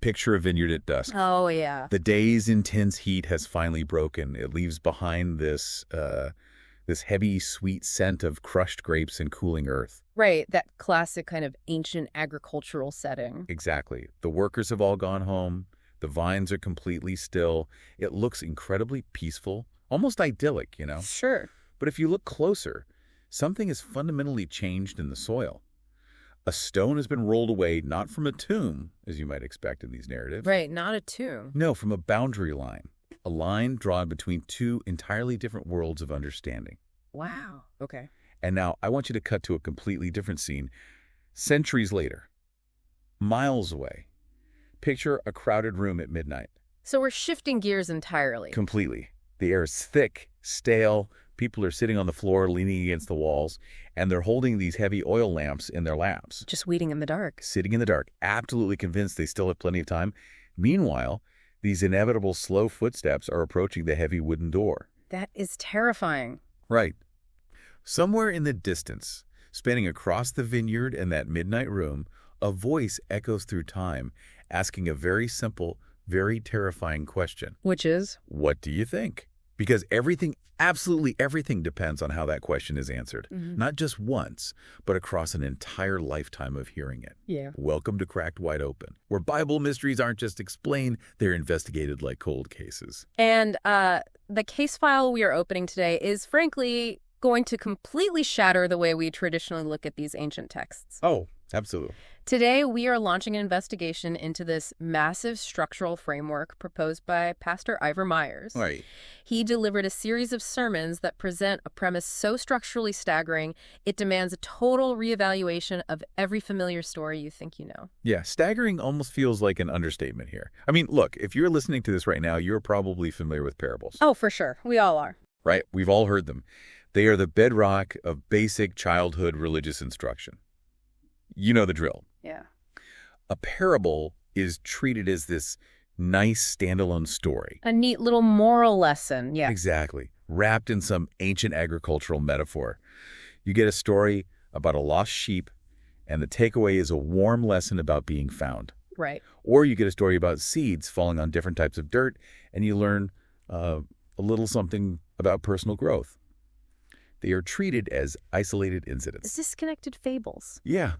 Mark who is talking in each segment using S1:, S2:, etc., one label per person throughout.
S1: Picture a vineyard at dusk.
S2: Oh, yeah.
S1: The day's intense heat has finally broken. It leaves behind this heavy, sweet scent of crushed grapes and cooling earth.
S2: Right, that classic kind of ancient agricultural setting.
S1: Exactly. The workers have all gone home. The vines are completely still. It looks incredibly peaceful, almost idyllic, you know?
S2: Sure.
S1: But if you look closer, something has fundamentally changed in the soil. A stone has been rolled away, not from a tomb, as you might expect in these narratives.
S2: Right, not a tomb.
S1: No, from a boundary line. A line drawn between two entirely different worlds of understanding.
S2: Wow. Okay.
S1: And now I want you to cut to a completely different scene. Centuries later, miles away. Picture a crowded room at midnight.
S2: So we're shifting gears entirely.
S1: Completely. The air is thick, stale. People are sitting on the floor, leaning against the walls, and they're holding these heavy oil lamps in their laps.
S2: Just waiting in the dark.
S1: Sitting in the dark, absolutely convinced they still have plenty of time. Meanwhile, these inevitable slow footsteps are approaching the heavy wooden door.
S2: That is terrifying.
S1: Right. Somewhere in the distance, spanning across the vineyard and that midnight room, a voice echoes through time, asking a very simple, very terrifying question.
S2: Which is?
S1: What do you think? Because everything, absolutely everything, depends on how that question is answered. Not just once, but across an entire lifetime of hearing it.
S2: Yeah.
S1: Welcome to Cracked Wide Open, where Bible mysteries aren't just explained, they're investigated like cold cases.
S2: And the case file we are opening today is, frankly, going to completely shatter the way we traditionally look at these ancient texts.
S1: Oh, absolutely.
S2: Today, we are launching an investigation into this massive structural framework proposed by Pastor Ivor Myers.
S1: Right.
S2: He delivered a series of sermons that present a premise so structurally staggering, it demands a total reevaluation of every familiar story you think you know.
S1: Yeah, staggering almost feels like an understatement here. I mean, look, if you're listening to this right now, you're probably familiar with parables.
S2: Oh, for sure. We all are.
S1: Right? We've all heard them. They are the bedrock of basic childhood religious instruction. You know the drill.
S2: Yeah.
S1: A parable is treated as this nice standalone story.
S2: A neat little moral lesson. Yeah.
S1: Exactly. Wrapped in some ancient agricultural metaphor. You get a story about a lost sheep, and the takeaway is a warm lesson about being found.
S2: Right.
S1: Or you get a story about seeds falling on different types of dirt, and you learn a little something about personal growth. They are treated as isolated incidents.
S2: Disconnected fables.
S1: Yeah.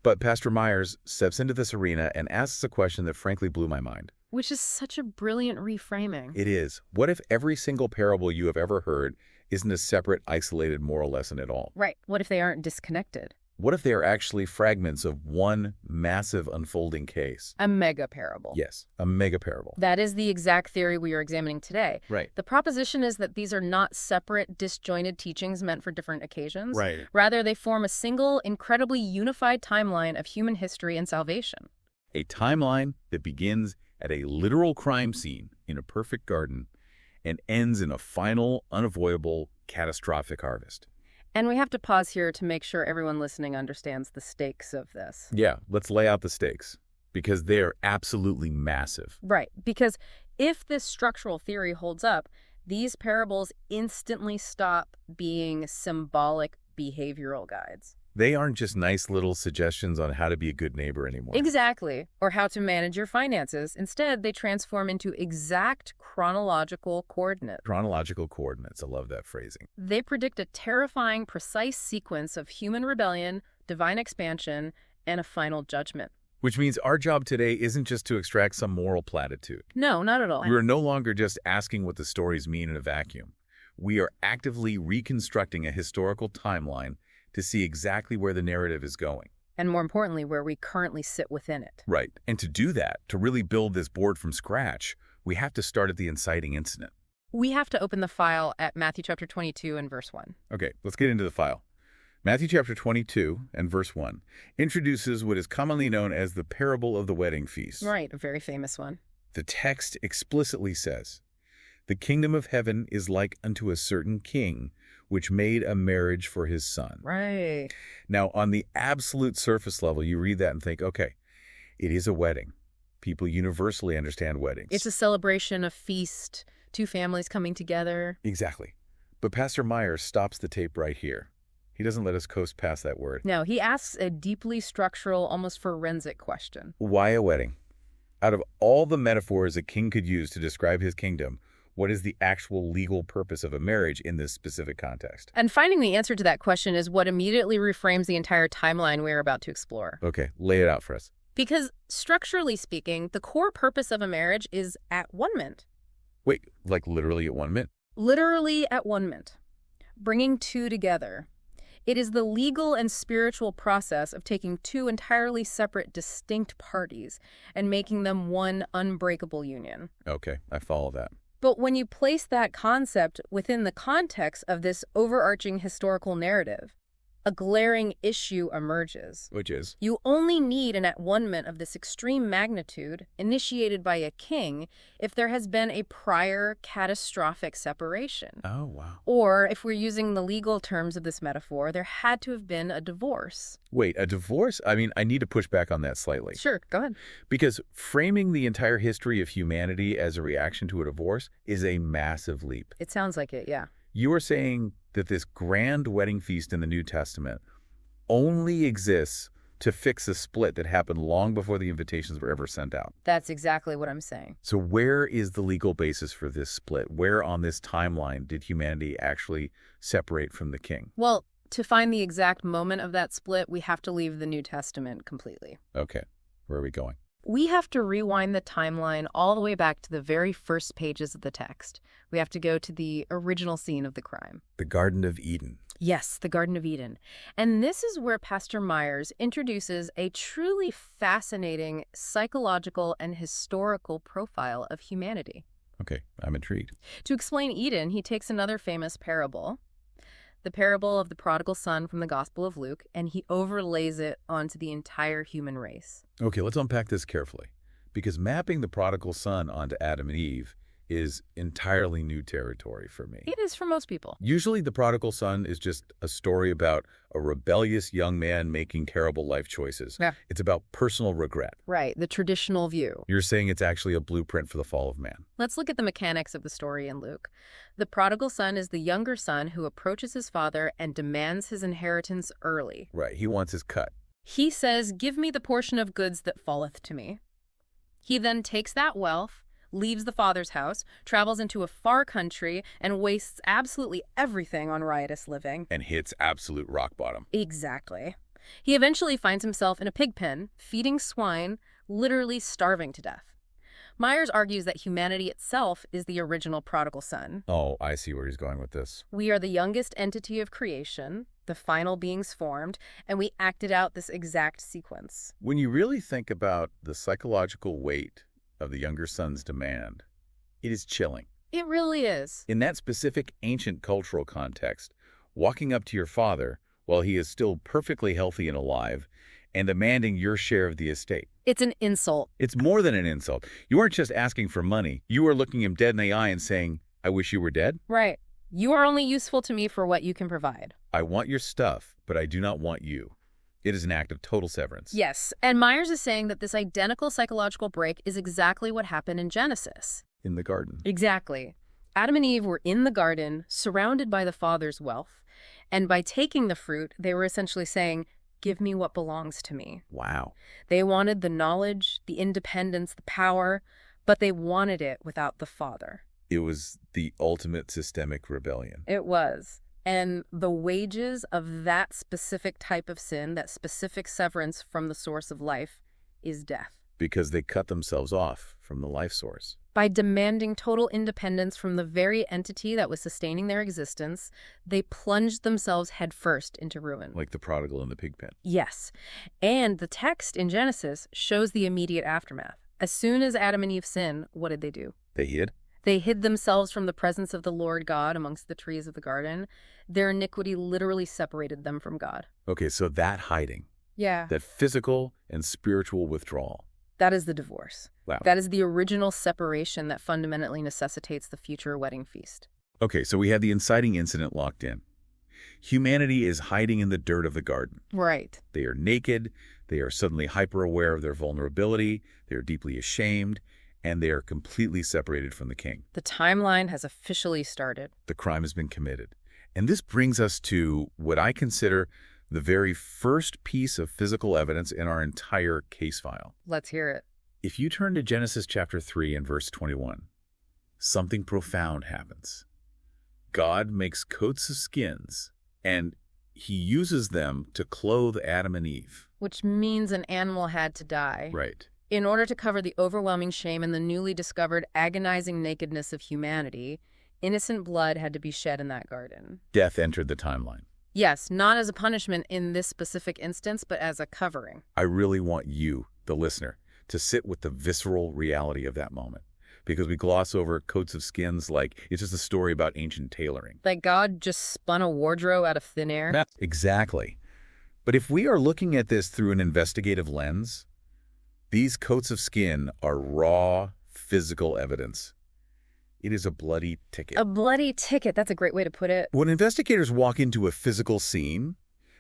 S1: But Pastor Myers steps into this arena and asks a question that frankly blew my mind.
S2: Which is such a brilliant reframing.
S1: It is. What if every single parable you have ever heard isn't a separate, isolated moral lesson at all?
S2: Right. What if they aren't disconnected?
S1: What if they are actually fragments of one massive unfolding case?
S2: A mega parable.
S1: Yes, a mega parable.
S2: That is the exact theory we are examining today.
S1: Right.
S2: The proposition is that these are not separate, disjointed teachings meant for different occasions.
S1: Right.
S2: Rather, they form a single, incredibly unified timeline of human history and salvation.
S1: A timeline that begins at a literal crime scene in a perfect garden and ends in a final, unavoidable, catastrophic harvest.
S2: And we have to pause here to make sure everyone listening understands the stakes of this.
S1: Yeah, let's lay out the stakes, because they are absolutely massive.
S2: Right, because if this structural theory holds up, these parables instantly stop being symbolic behavioral guides.
S1: They aren't just nice little suggestions on how to be a good neighbor anymore.
S2: Exactly, or how to manage your finances. Instead, they transform into exact chronological coordinates.
S1: Chronological coordinates, I love that phrasing.
S2: They predict a terrifying, precise sequence of human rebellion, divine expansion, and a final judgment.
S1: Which means our job today isn't just to extract some moral platitude.
S2: No, not at all.
S1: We are no longer just asking what the stories mean in a vacuum. We are actively reconstructing a historical timeline to see exactly where the narrative is going.
S2: And more importantly, where we currently sit within it.
S1: Right. And to do that, to really build this board from scratch, we have to start at the inciting incident.
S2: We have to open the file at Matthew chapter 22 and verse 1.
S1: Okay, let's get into the file. Matthew chapter 22 and verse 1 introduces what is commonly known as the parable of the wedding feast.
S2: Right, a very famous one.
S1: The text explicitly says, "The kingdom of heaven is like unto a certain king, which made a marriage for his son."
S2: Right.
S1: Now, on the absolute surface level, you read that and think, okay, it is a wedding. People universally understand weddings.
S2: It's a celebration, a feast, two families coming together.
S1: Exactly. But Pastor Myers stops the tape right here. He doesn't let us coast past that word.
S2: No, he asks a deeply structural, almost forensic question.
S1: Why a wedding? Out of all the metaphors a king could use to describe his kingdom, what is the actual legal purpose of a marriage in this specific context?
S2: And finding the answer to that question is what immediately reframes the entire timeline we're about to explore.
S1: Okay, lay it out for us.
S2: Because, structurally speaking, the core purpose of a marriage is at-one-ment.
S1: Wait, like literally at 1 minute?
S2: Literally at-one-ment. Bringing two together. It is the legal and spiritual process of taking two entirely separate, distinct parties and making them one unbreakable union.
S1: Okay, I follow that.
S2: But when you place that concept within the context of this overarching historical narrative, a glaring issue emerges.
S1: Which is?
S2: You only need an at-one-ment of this extreme magnitude, initiated by a king, if there has been a prior catastrophic separation.
S1: Oh, wow.
S2: Or, if we're using the legal terms of this metaphor, there had to have been a divorce.
S1: Wait, a divorce? I mean, I need to push back on that slightly.
S2: Sure, go ahead.
S1: Because framing the entire history of humanity as a reaction to a divorce is a massive leap.
S2: It sounds like it, yeah.
S1: You are saying that this grand wedding feast in the New Testament only exists to fix a split that happened long before the invitations were ever sent out.
S2: That's exactly what I'm saying.
S1: So where is the legal basis for this split? Where on this timeline did humanity actually separate from the king?
S2: Well, to find the exact moment of that split, we have to leave the New Testament completely.
S1: Okay, where are we going?
S2: We have to rewind the timeline all the way back to the very first pages of the text. We have to go to the original scene of the crime.
S1: The Garden of Eden.
S2: Yes, the Garden of Eden. And this is where Pastor Myers introduces a truly fascinating psychological and historical profile of humanity.
S1: Okay, I'm intrigued.
S2: To explain Eden, he takes another famous parable, the parable of the prodigal son from the Gospel of Luke, and he overlays it onto the entire human race.
S1: Okay, let's unpack this carefully, because mapping the prodigal son onto Adam and Eve is entirely new territory for me.
S2: It is for most people.
S1: Usually the prodigal son is just a story about a rebellious young man making terrible life choices.
S2: Yeah.
S1: It's about personal regret.
S2: Right, the traditional view.
S1: You're saying it's actually a blueprint for the fall of man.
S2: Let's look at the mechanics of the story in Luke. The prodigal son is the younger son who approaches his father and demands his inheritance early.
S1: Right, he wants his cut.
S2: He says, "Give me the portion of goods that falleth to me." He then takes that wealth, leaves the father's house, travels into a far country, and wastes absolutely everything on riotous living.
S1: And hits absolute rock bottom.
S2: Exactly. He eventually finds himself in a pig pen, feeding swine, literally starving to death. Myers argues that humanity itself is the original prodigal son.
S1: Oh, I see where he's going with this.
S2: We are the youngest entity of creation, the final beings formed, and we acted out this exact sequence.
S1: When you really think about the psychological weight of the younger son's demand, it is chilling.
S2: It really is.
S1: In that specific ancient cultural context, walking up to your father while he is still perfectly healthy and alive and demanding your share of the estate.
S2: It's an insult.
S1: It's more than an insult. You aren't just asking for money. You are looking him dead in the eye and saying, "I wish you were dead."
S2: Right. You are only useful to me for what you can provide.
S1: I want your stuff, but I do not want you. It is an act of total severance.
S2: Yes, and Myers is saying that this identical psychological break is exactly what happened in Genesis.
S1: In the garden.
S2: Exactly. Adam and Eve were in the garden, surrounded by the Father's wealth, and by taking the fruit, they were essentially saying, "Give me what belongs to me."
S1: Wow.
S2: They wanted the knowledge, the independence, the power, but they wanted it without the Father.
S1: It was the ultimate systemic rebellion.
S2: It was. And the wages of that specific type of sin, that specific severance from the source of life, is death.
S1: Because they cut themselves off from the life source.
S2: By demanding total independence from the very entity that was sustaining their existence, they plunged themselves headfirst into ruin.
S1: Like the prodigal in the pig pen.
S2: Yes. And the text in Genesis shows the immediate aftermath. As soon as Adam and Eve sinned, what did they do?
S1: They hid?
S2: They hid themselves from the presence of the Lord God amongst the trees of the garden. Their iniquity literally separated them from God.
S1: Okay, so that hiding,
S2: Yeah.
S1: that physical and spiritual withdrawal.
S2: That is the divorce.
S1: Wow.
S2: That is the original separation that fundamentally necessitates the future wedding feast.
S1: Okay, so we have the inciting incident locked in. Humanity is hiding in the dirt of the garden.
S2: Right.
S1: They are naked, they are suddenly hyper-aware of their vulnerability, they are deeply ashamed, and they are completely separated from the king.
S2: The timeline has officially started.
S1: The crime has been committed. And this brings us to what I consider the very first piece of physical evidence in our entire case file.
S2: Let's hear it.
S1: If you turn to Genesis chapter 3 and verse 21, something profound happens. God makes coats of skins, and he uses them to clothe Adam and Eve.
S2: Which means an animal had to die.
S1: Right.
S2: In order to cover the overwhelming shame and the newly discovered agonizing nakedness of humanity, innocent blood had to be shed in that garden.
S1: Death entered the timeline.
S2: Yes, not as a punishment in this specific instance, but as a covering.
S1: I really want you, the listener, to sit with the visceral reality of that moment. Because we gloss over coats of skins like it's just a story about ancient tailoring.
S2: Like God just spun a wardrobe out of thin air?
S1: Exactly. But if we are looking at this through an investigative lens, these coats of skin are raw, physical evidence. It is a bloody ticket.
S2: A bloody ticket, that's a great way to put it.
S1: When investigators walk into a physical scene,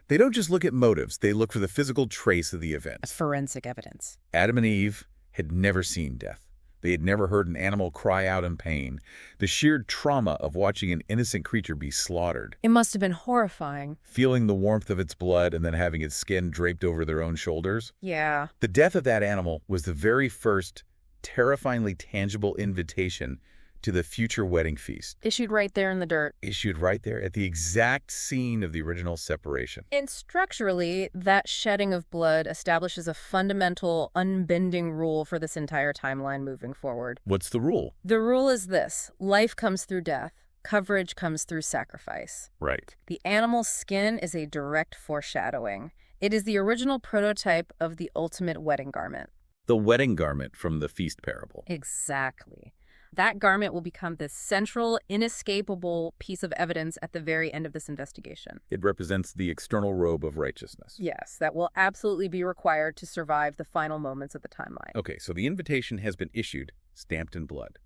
S1: they don't just look at motives, they look for the physical trace of the event.
S2: Forensic evidence.
S1: Adam and Eve had never seen death. They had never heard an animal cry out in pain. The sheer trauma of watching an innocent creature be slaughtered.
S2: It must have been horrifying.
S1: Feeling the warmth of its blood and then having its skin draped over their own shoulders.
S2: Yeah.
S1: The death of that animal was the very first terrifyingly tangible invitation to the future wedding feast.
S2: Issued right there in the dirt.
S1: Issued right there at the exact scene of the original separation.
S2: And structurally, that shedding of blood establishes a fundamental, unbending rule for this entire timeline moving forward.
S1: What's the rule?
S2: The rule is this: life comes through death. Coverage comes through sacrifice.
S1: Right.
S2: The animal's skin is a direct foreshadowing. It is the original prototype of the ultimate wedding garment.
S1: The wedding garment from the feast parable.
S2: Exactly. That garment will become the central, inescapable piece of evidence at the very end of this investigation.
S1: It represents the external robe of righteousness.
S2: Yes, that will absolutely be required to survive the final moments of the timeline.
S1: Okay, so the invitation has been issued, stamped in blood.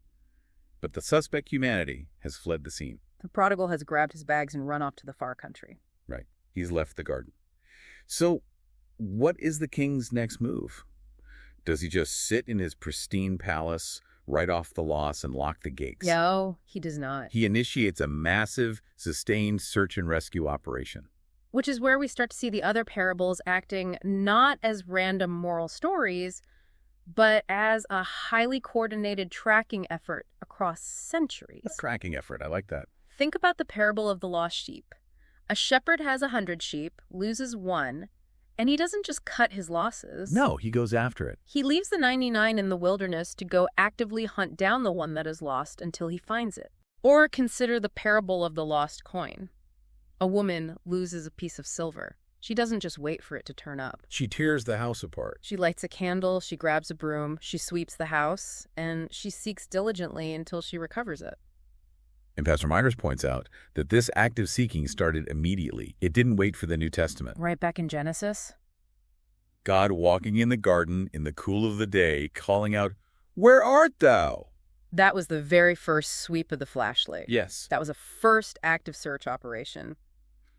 S1: But the suspect humanity has fled the scene.
S2: The prodigal has grabbed his bags and run off to the far country.
S1: Right. He's left the garden. So, what is the king's next move? Does he just sit in his pristine palace, write off the loss, and lock the gates?
S2: No, he does not.
S1: He initiates a massive, sustained search and rescue operation.
S2: Which is where we start to see the other parables acting not as random moral stories, but as a highly coordinated tracking effort across centuries.
S1: A tracking effort, I like that.
S2: Think about the parable of the lost sheep. A shepherd has 100 sheep, loses one, and he doesn't just cut his losses.
S1: No, he goes after it.
S2: He leaves the 99 in the wilderness to go actively hunt down the one that is lost until he finds it. Or consider the parable of the lost coin. A woman loses a piece of silver. She doesn't just wait for it to turn up.
S1: She tears the house apart.
S2: She lights a candle, she grabs a broom, she sweeps the house, and she seeks diligently until she recovers it.
S1: And Pastor Myers points out that this active seeking started immediately. It didn't wait for the New Testament.
S2: Right back in Genesis?
S1: God walking in the garden in the cool of the day, calling out, "Where art thou?"
S2: That was the very first sweep of the flashlight.
S1: Yes.
S2: That was a first active search operation.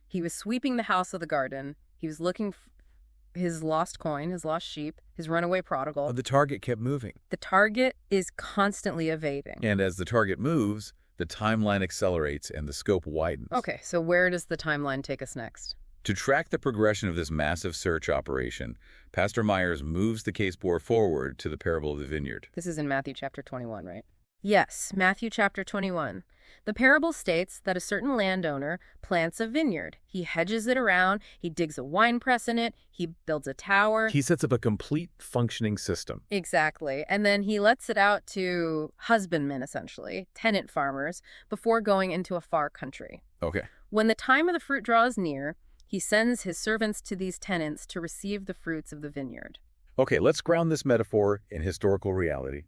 S2: He was sweeping the house of the garden. He was looking for his lost coin, his lost sheep, his runaway prodigal.
S1: The target kept moving.
S2: The target is constantly evading.
S1: And as the target moves, the timeline accelerates and the scope widens.
S2: Okay, so where does the timeline take us next?
S1: To track the progression of this massive search operation, Pastor Myers moves the case board forward to the parable of the vineyard.
S2: This is in Matthew chapter 21, right? Yes, Matthew chapter 21. The parable states that a certain landowner plants a vineyard. He hedges it around, he digs a wine press in it, he builds a tower.
S1: He sets up a complete functioning system.
S2: Exactly. And then he lets it out to husbandmen, essentially, tenant farmers, before going into a far country.
S1: Okay.
S2: When the time of the fruit draws near, he sends his servants to these tenants to receive the fruits of the vineyard.
S1: Okay, let's ground this metaphor in historical reality.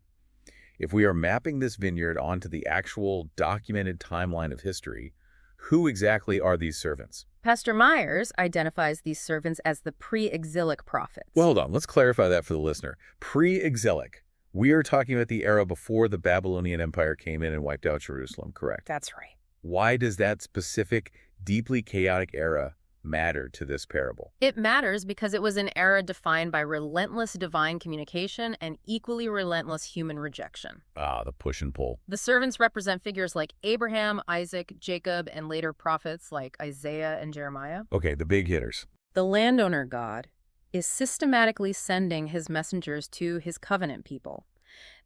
S1: If we are mapping this vineyard onto the actual documented timeline of history, who exactly are these servants?
S2: Pastor Myers identifies these servants as the pre-exilic prophets.
S1: Well, hold on. Let's clarify that for the listener. Pre-exilic. We are talking about the era before the Babylonian Empire came in and wiped out Jerusalem, correct?
S2: That's right.
S1: Why does that specific, deeply chaotic era matter to this parable?
S2: It matters because it was an era defined by relentless divine communication and equally relentless human rejection.
S1: Ah, the push and pull.
S2: The servants represent figures like Abraham, Isaac, Jacob, and later prophets like Isaiah and Jeremiah.
S1: Okay, the big hitters.
S2: The landowner God is systematically sending his messengers to his covenant people.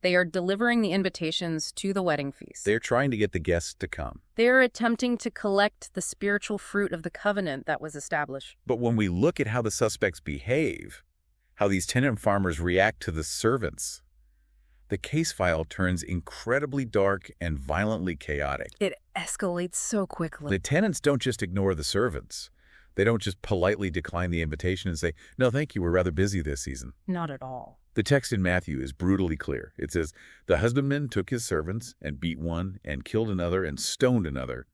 S2: They are delivering the invitations to the wedding feast.
S1: They're trying to get the guests to come.
S2: They are attempting to collect the spiritual fruit of the covenant that was established.
S1: But when we look at how the suspects behave, how these tenant farmers react to the servants, the case file turns incredibly dark and violently chaotic.
S2: It escalates so quickly.
S1: The tenants don't just ignore the servants. They don't just politely decline the invitation and say, "No, thank you, we're rather busy this season."
S2: Not at all.
S1: The text in Matthew is brutally clear. It says, "The husbandman took his servants and beat one and killed another and stoned another."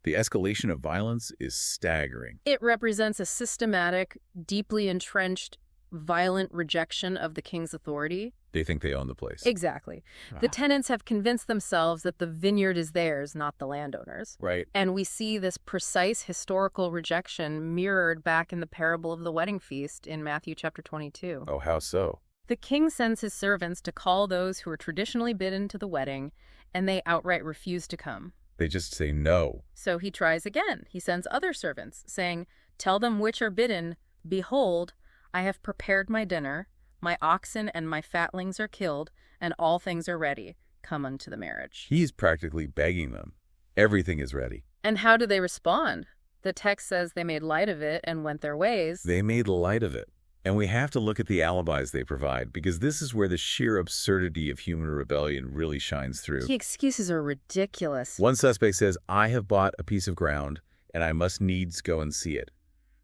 S1: The escalation of violence is staggering.
S2: It represents a systematic, deeply entrenched, violent rejection of the king's authority.
S1: They think they own the place.
S2: Exactly. The tenants have convinced themselves that the vineyard is theirs, not the landowners.
S1: Right.
S2: And we see this precise historical rejection mirrored back in the parable of the wedding feast in Matthew chapter 22.
S1: Oh, how so?
S2: The king sends his servants to call those who are traditionally bidden to the wedding, and they outright refuse to come.
S1: They just say no.
S2: So he tries again. He sends other servants, saying, "Tell them which are bidden, behold, I have prepared my dinner, my oxen and my fatlings are killed, and all things are ready. Come unto the marriage."
S1: He's practically begging them. Everything is ready.
S2: And how do they respond? The text says they made light of it and went their ways.
S1: They made light of it. And we have to look at the alibis they provide, because this is where the sheer absurdity of human rebellion really shines through.
S2: The excuses are ridiculous.
S1: One suspect says, "I have bought a piece of ground, and I must needs go and see it."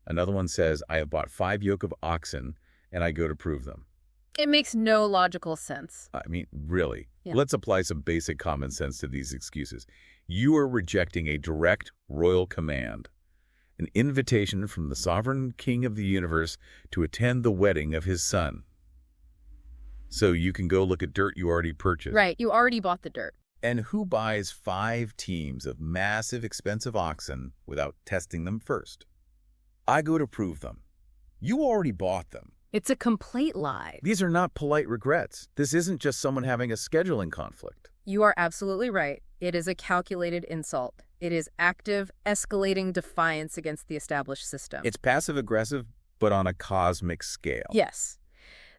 S1: Another one says, "I have bought 5 yoke of oxen, and I go to prove them."
S2: It makes no logical sense.
S1: I mean, really.
S2: Yeah.
S1: Let's apply some basic common sense to these excuses. You are rejecting a direct royal command, an invitation from the sovereign king of the universe to attend the wedding of his son. So you can go look at dirt you already purchased.
S2: Right, you already bought the dirt.
S1: And who buys 5 teams of massive, expensive oxen without testing them first? I go to prove them. You already bought them.
S2: It's a complete lie.
S1: These are not polite regrets. This isn't just someone having a scheduling conflict.
S2: You are absolutely right. It is a calculated insult. It is active, escalating defiance against the established system.
S1: It's passive-aggressive, but on a cosmic scale.
S2: Yes.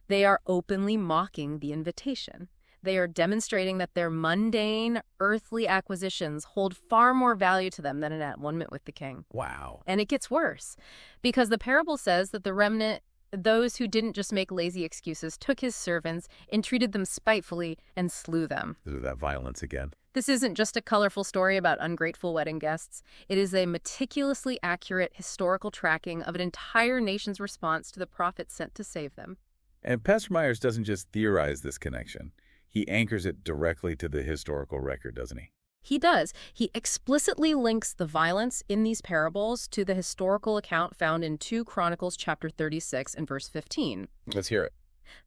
S2: They are openly mocking the invitation. They are demonstrating that their mundane, earthly acquisitions hold far more value to them than an at-one-ment with the king.
S1: Wow.
S2: And it gets worse, because the parable says that the remnant, those who didn't just make lazy excuses, took his servants, entreated them spitefully, and slew them.
S1: There's that violence again.
S2: This isn't just a colorful story about ungrateful wedding guests. It is a meticulously accurate historical tracking of an entire nation's response to the prophet sent to save them.
S1: And Pastor Myers doesn't just theorize this connection. He anchors it directly to the historical record, doesn't he?
S2: He does. He explicitly links the violence in these parables to the historical account found in 2 Chronicles chapter 36 and verse 15.
S1: Let's hear it.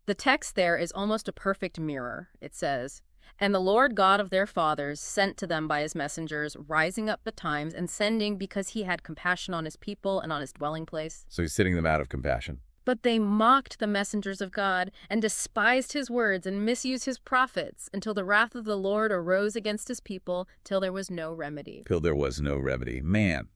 S2: The text there is almost a perfect mirror. It says, "And the Lord God of their fathers sent to them by his messengers, rising up betimes and sending because he had compassion on his people and on his dwelling place.
S1: So he's sitting them out of compassion.
S2: But they mocked the messengers of God and despised his words and misused his prophets until the wrath of the Lord arose against his people till there was no remedy."
S1: Till there was no remedy. Man,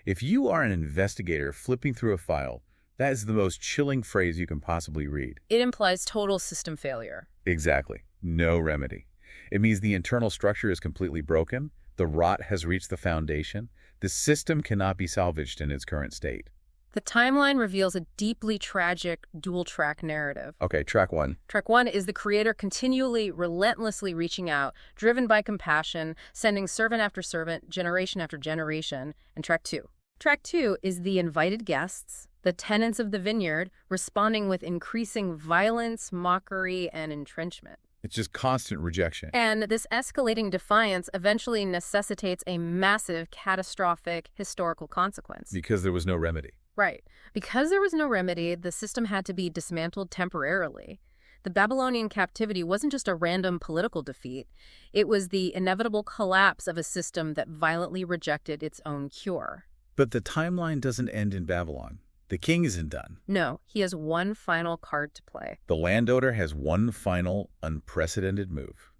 S1: if you are an investigator flipping through a file, that is the most chilling phrase you can possibly read.
S2: It implies total system failure.
S1: Exactly. No remedy. It means the internal structure is completely broken. The rot has reached the foundation. The system cannot be salvaged in its current state.
S2: The timeline reveals a deeply tragic dual-track narrative.
S1: Okay, track 1.
S2: Track 1 is the creator continually, relentlessly reaching out, driven by compassion, sending servant after servant, generation after generation. And track 2. Track 2 is the invited guests, the tenants of the vineyard, responding with increasing violence, mockery, and entrenchment.
S1: It's just constant rejection.
S2: And this escalating defiance eventually necessitates a massive, catastrophic historical consequence.
S1: Because there was no remedy.
S2: Right. Because there was no remedy, the system had to be dismantled temporarily. The Babylonian captivity wasn't just a random political defeat. It was the inevitable collapse of a system that violently rejected its own cure.
S1: But the timeline doesn't end in Babylon. The king isn't done.
S2: No, he has one final card to play.
S1: The landowner has one final, unprecedented move.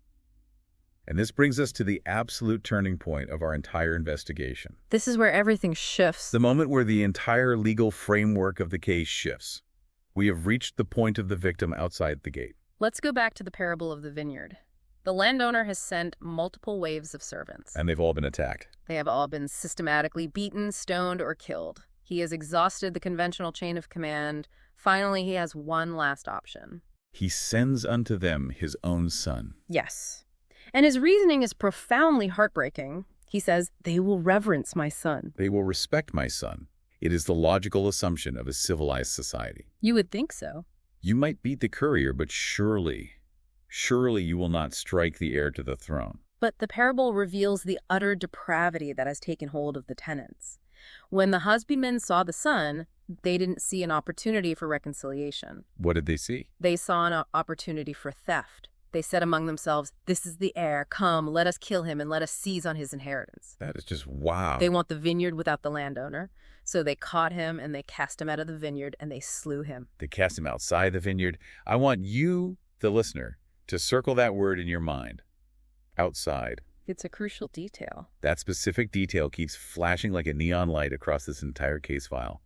S1: And this brings us to the absolute turning point of our entire investigation.
S2: This is where everything shifts.
S1: The moment where the entire legal framework of the case shifts. We have reached the point of the victim outside the gate.
S2: Let's go back to the parable of the vineyard. The landowner has sent multiple waves of servants.
S1: And they've all been attacked.
S2: They have all been systematically beaten, stoned, or killed. He has exhausted the conventional chain of command. Finally, he has one last option.
S1: He sends unto them his own son.
S2: Yes. And his reasoning is profoundly heartbreaking. He says, "They will reverence my son."
S1: They will respect my son. It is the logical assumption of a civilized society.
S2: You would think so.
S1: You might beat the courier, but surely you will not strike the heir to the throne.
S2: But the parable reveals the utter depravity that has taken hold of the tenants. When the husbandmen saw the son, they didn't see an opportunity for reconciliation.
S1: What did they see?
S2: They saw an opportunity for theft. They said among themselves, "This is the heir. Come, let us kill him and let us seize on his inheritance."
S1: That is just wow.
S2: They want the vineyard without the landowner. So they caught him and they cast him out of the vineyard and they slew him.
S1: They cast him outside the vineyard. I want you, the listener, to circle that word in your mind. Outside.
S2: It's a crucial detail.
S1: That specific detail keeps flashing like a neon light across this entire case file.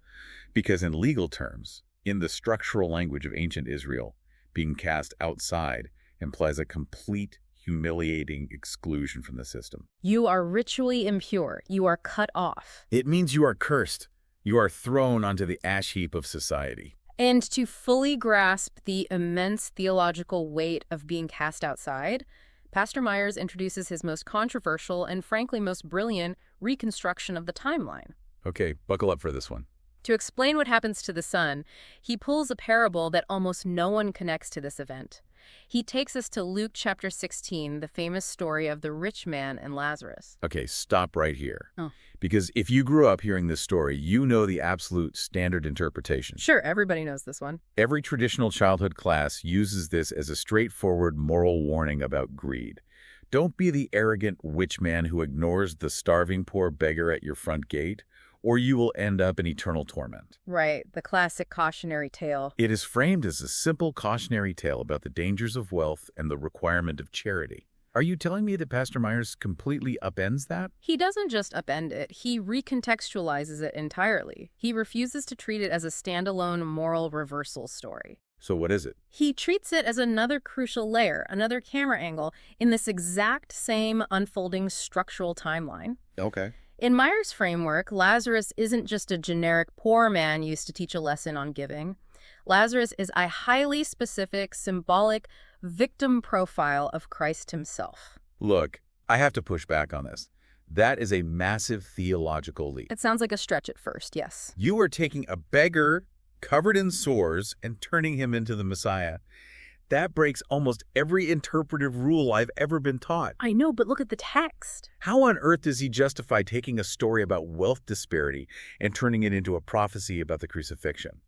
S1: Because in legal terms, in the structural language of ancient Israel, being cast outside implies a complete, humiliating exclusion from the system.
S2: You are ritually impure. You are cut off.
S1: It means you are cursed. You are thrown onto the ash heap of society.
S2: And to fully grasp the immense theological weight of being cast outside, Pastor Myers introduces his most controversial and frankly most brilliant reconstruction of the timeline.
S1: Okay, buckle up for this one.
S2: To explain what happens to the son, he pulls a parable that almost no one connects to this event. He takes us to Luke chapter 16, the famous story of the rich man and Lazarus.
S1: Okay, stop right here.
S2: Oh.
S1: Because if you grew up hearing this story, you know the absolute standard interpretation.
S2: Sure, everybody knows this one.
S1: Every traditional childhood class uses this as a straightforward moral warning about greed. Don't be the arrogant rich man who ignores the starving poor beggar at your front gate, or you will end up in eternal torment.
S2: Right, the classic cautionary tale.
S1: It is framed as a simple cautionary tale about the dangers of wealth and the requirement of charity. Are you telling me that Pastor Myers completely upends that?
S2: He doesn't just upend it, he recontextualizes it entirely. He refuses to treat it as a standalone moral reversal story.
S1: So what is it?
S2: He treats it as another crucial layer, another camera angle, in this exact same unfolding structural timeline.
S1: Okay.
S2: In Myers' framework, Lazarus isn't just a generic poor man used to teach a lesson on giving. Lazarus is a highly specific, symbolic victim profile of Christ himself.
S1: Look, I have to push back on this. That is a massive theological leap.
S2: It sounds like a stretch at first, yes.
S1: You are taking a beggar covered in sores and turning him into the Messiah. That breaks almost every interpretive rule I've ever been taught.
S2: I know, but look at the text.
S1: How on earth does he justify taking a story about wealth disparity and turning it into a prophecy about the crucifixion?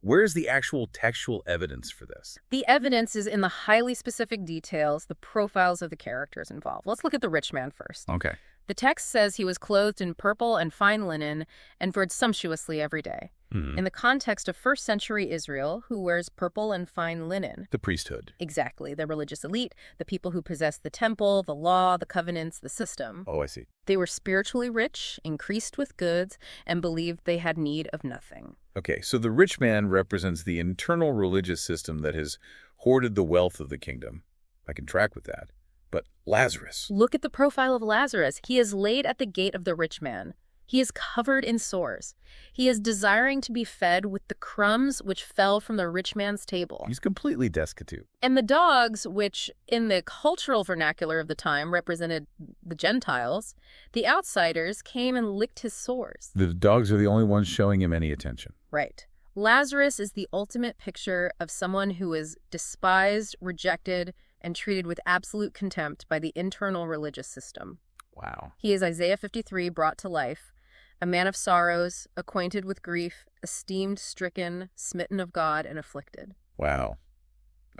S1: Where's the actual textual evidence for this?
S2: The evidence is in the highly specific details, the profiles of the characters involved. Let's look at the rich man first.
S1: Okay.
S2: The text says he was clothed in purple and fine linen and fared sumptuously every day. In the context of first century Israel, who wears purple and fine linen?
S1: The priesthood.
S2: Exactly, the religious elite, the people who possessed the temple, the law, the covenants, the system.
S1: Oh, I see.
S2: They were spiritually rich, increased with goods, and believed they had need of nothing.
S1: Okay, so the rich man represents the internal religious system that has hoarded the wealth of the kingdom. I can track with that. But Lazarus.
S2: Look at the profile of Lazarus. He is laid at the gate of the rich man. He is covered in sores. He is desiring to be fed with the crumbs which fell from the rich man's table.
S1: He's completely destitute.
S2: And the dogs, which in the cultural vernacular of the time represented the Gentiles, the outsiders, came and licked his sores.
S1: The dogs are the only ones showing him any attention.
S2: Right. Lazarus is the ultimate picture of someone who is despised, rejected, and treated with absolute contempt by the internal religious system.
S1: Wow.
S2: He is Isaiah 53 brought to life, a man of sorrows, acquainted with grief, esteemed, stricken, smitten of God, and afflicted.
S1: Wow.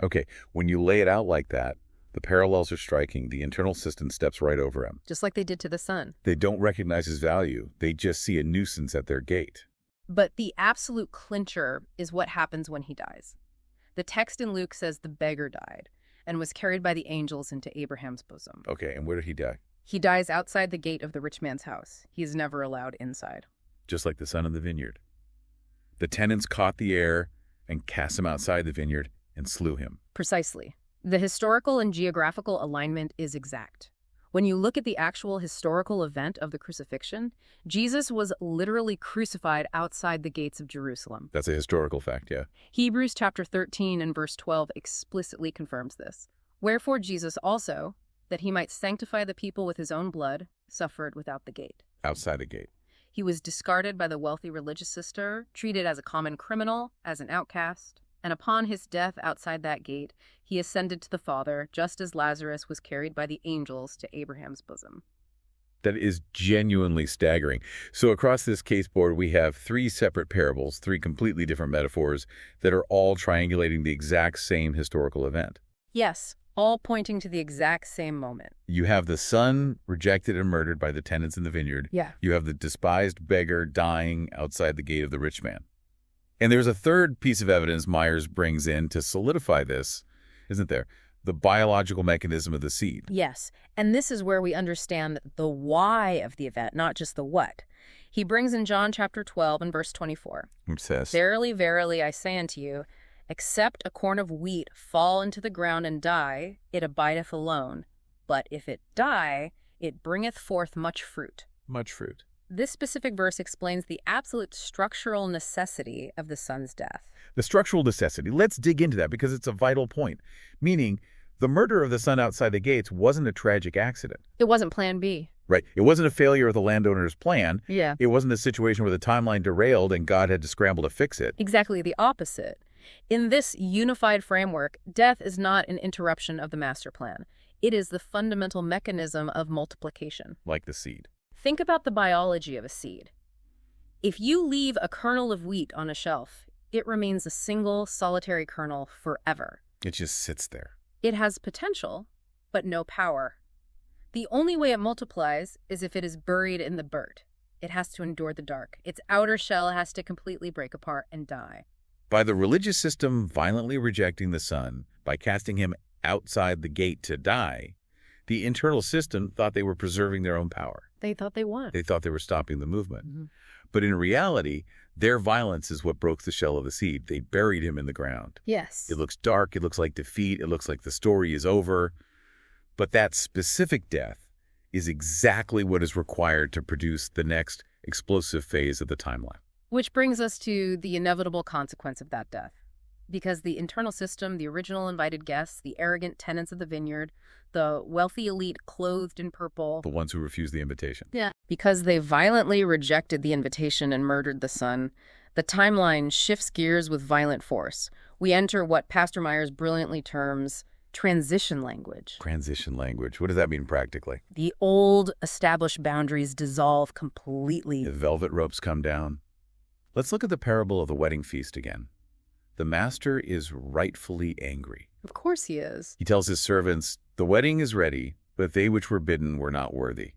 S1: Okay, when you lay it out like that, the parallels are striking. The internal system steps right over him.
S2: Just like they did to the son.
S1: They don't recognize his value. They just see a nuisance at their gate.
S2: But the absolute clincher is what happens when he dies. The text in Luke says the beggar died and was carried by the angels into Abraham's bosom.
S1: Okay, and where did he die?
S2: He dies outside the gate of the rich man's house. He is never allowed inside.
S1: Just like the son of the vineyard. The tenants caught the heir and cast him outside the vineyard and slew him.
S2: Precisely. The historical and geographical alignment is exact. When you look at the actual historical event of the crucifixion, Jesus was literally crucified outside the gates of Jerusalem.
S1: That's a historical fact, yeah.
S2: Hebrews chapter 13 and verse 12 explicitly confirms this. Wherefore Jesus also, that he might sanctify the people with his own blood, suffered without the gate.
S1: Outside the gate.
S2: He was discarded by the wealthy religious sister, treated as a common criminal, as an outcast, and upon his death outside that gate, he ascended to the Father, just as Lazarus was carried by the angels to Abraham's bosom.
S1: That is genuinely staggering. So across this case board, we have three separate parables, three completely different metaphors that are all triangulating the exact same historical event.
S2: Yes, all pointing to the exact same moment.
S1: You have the son rejected and murdered by the tenants in the vineyard.
S2: Yeah.
S1: You have the despised beggar dying outside the gate of the rich man. And there's a third piece of evidence Myers brings in to solidify this, isn't there? The biological mechanism of the seed.
S2: Yes, and this is where we understand the why of the event, not just the what. He brings in John chapter 12 and verse 24.
S1: Which says,
S2: Verily, verily, I say unto you, except a corn of wheat fall into the ground and die, it abideth alone. But if it die, it bringeth forth much fruit.
S1: Much fruit.
S2: This specific verse explains the absolute structural necessity of the son's death.
S1: The structural necessity. Let's dig into that because it's a vital point. Meaning, the murder of the son outside the gates wasn't a tragic accident.
S2: It wasn't plan B.
S1: Right. It wasn't a failure of the landowner's plan.
S2: Yeah.
S1: It wasn't a situation where the timeline derailed and God had to scramble to fix it.
S2: Exactly the opposite. In this unified framework, death is not an interruption of the master plan. It is the fundamental mechanism of multiplication.
S1: Like the seed.
S2: Think about the biology of a seed. If you leave a kernel of wheat on a shelf, it remains a single, solitary kernel forever.
S1: It just sits there.
S2: It has potential, but no power. The only way it multiplies is if it is buried in the dirt. It has to endure the dark. Its outer shell has to completely break apart and die.
S1: By the religious system violently rejecting the son, by casting him outside the gate to die, the internal system thought they were preserving their own power.
S2: They thought they won.
S1: They thought they were stopping the movement.
S2: Mm-hmm.
S1: But in reality, their violence is what broke the shell of the seed. They buried him in the ground.
S2: Yes.
S1: It looks dark. It looks like defeat. It looks like the story is over. But that specific death is exactly what is required to produce the next explosive phase of the timeline.
S2: Which brings us to the inevitable consequence of that death. Because the internal system, the original invited guests, the arrogant tenants of the vineyard, the wealthy elite clothed in purple.
S1: The ones who refused the invitation.
S2: Yeah. Because they violently rejected the invitation and murdered the son, the timeline shifts gears with violent force. We enter what Pastor Myers brilliantly terms transition language.
S1: Transition language. What does that mean practically?
S2: The old established boundaries dissolve completely.
S1: The velvet ropes come down. Let's look at the parable of the wedding feast again. The master is rightfully angry.
S2: Of course he is.
S1: He tells his servants, "The wedding is ready, but they which were bidden were not worthy."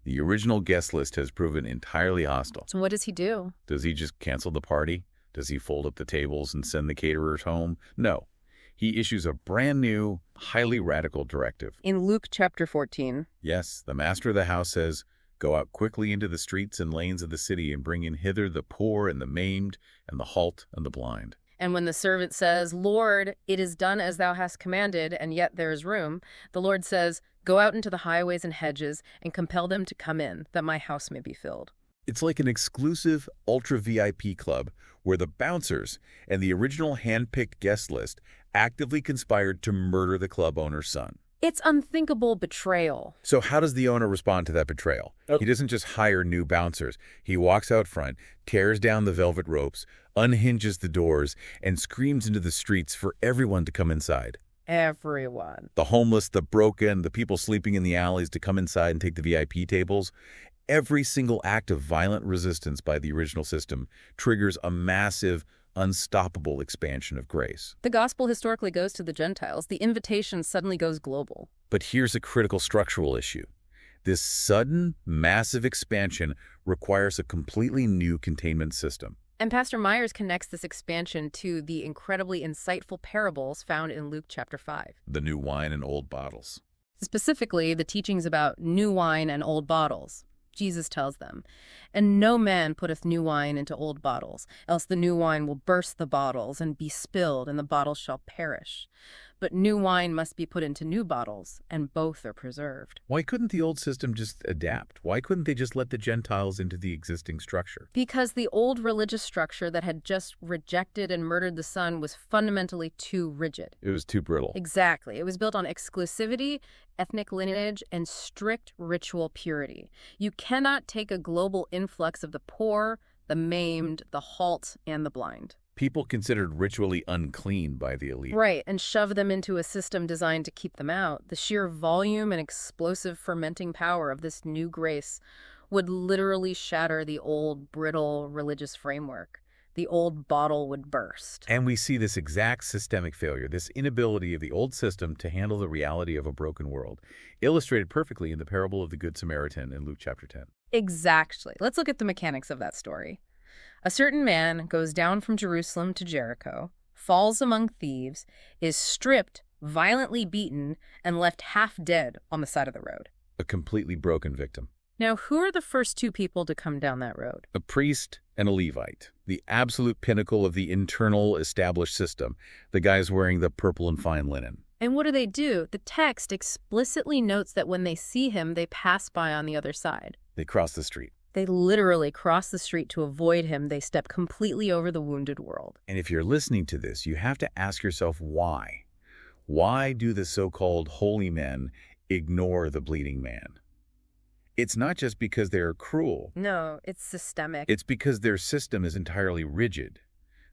S1: The original guest list has proven entirely hostile.
S2: So what does he do?
S1: Does he just cancel the party? Does he fold up the tables and send the caterers home? No. He issues a brand new, highly radical directive.
S2: In Luke chapter 14.
S1: Yes, the master of the house says, "Go out quickly into the streets and lanes of the city and bring in hither the poor and the maimed and the halt and the blind."
S2: And when the servant says, "Lord, it is done as thou hast commanded, and yet there is room," the Lord says, "Go out into the highways and hedges and compel them to come in, that my house may be filled."
S1: It's like an exclusive ultra VIP club where the bouncers and the original hand-picked guest list actively conspired to murder the club owner's son.
S2: It's unthinkable betrayal.
S1: So how does the owner respond to that betrayal? He doesn't just hire new bouncers. He walks out front, tears down the velvet ropes, unhinges the doors, and screams into the streets for everyone to come inside.
S2: Everyone.
S1: The homeless, the broken, the people sleeping in the alleys to come inside and take the VIP tables. Every single act of violent resistance by the original system triggers a massive, unstoppable expansion of grace.
S2: The gospel historically goes to the Gentiles. The invitation suddenly goes global.
S1: But here's a critical structural issue. This sudden, massive expansion requires a completely new containment system.
S2: And Pastor Myers connects this expansion to the incredibly insightful parables found in Luke chapter 5.
S1: The new wine in old bottles.
S2: Specifically, the teachings about new wine and old bottles. Jesus tells them, "And no man putteth new wine into old bottles, else the new wine will burst the bottles and be spilled, and the bottles shall perish. But new wine must be put into new bottles, and both are preserved."
S1: Why couldn't the old system just adapt? Why couldn't they just let the Gentiles into the existing structure?
S2: Because the old religious structure that had just rejected and murdered the Son was fundamentally too rigid.
S1: It was too brittle.
S2: Exactly. It was built on exclusivity, ethnic lineage, and strict ritual purity. You cannot take a global influx of the poor, the maimed, the halt, and the blind.
S1: People considered ritually unclean by the elite.
S2: Right, and shove them into a system designed to keep them out. The sheer volume and explosive fermenting power of this new grace would literally shatter the old, brittle religious framework. The old bottle would burst.
S1: And we see this exact systemic failure, this inability of the old system to handle the reality of a broken world, illustrated perfectly in the parable of the Good Samaritan in Luke chapter 10.
S2: Exactly. Let's look at the mechanics of that story. A certain man goes down from Jerusalem to Jericho, falls among thieves, is stripped, violently beaten, and left half dead on the side of the road.
S1: A completely broken victim.
S2: Now, who are the first two people to come down that road?
S1: A priest and a Levite, the absolute pinnacle of the internal established system, the guys wearing the purple and fine linen.
S2: And what do? The text explicitly notes that when they see him, they pass by on the other side.
S1: They cross the street.
S2: They literally cross the street to avoid him. They step completely over the wounded world.
S1: And if you're listening to this, you have to ask yourself why. Why do the so-called holy men ignore the bleeding man? It's not just because they're cruel.
S2: No, it's systemic.
S1: It's because their system is entirely rigid.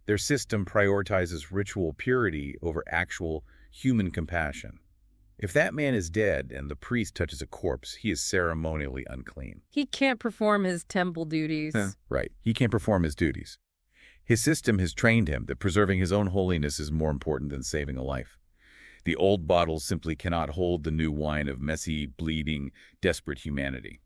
S1: Their system prioritizes ritual purity over actual human compassion. If that man is dead and the priest touches a corpse, he is ceremonially unclean.
S2: He can't perform his temple duties.
S1: Right. He can't perform his duties. His system has trained him that preserving his own holiness is more important than saving a life. The old bottles simply cannot hold the new wine of messy, bleeding, desperate humanity.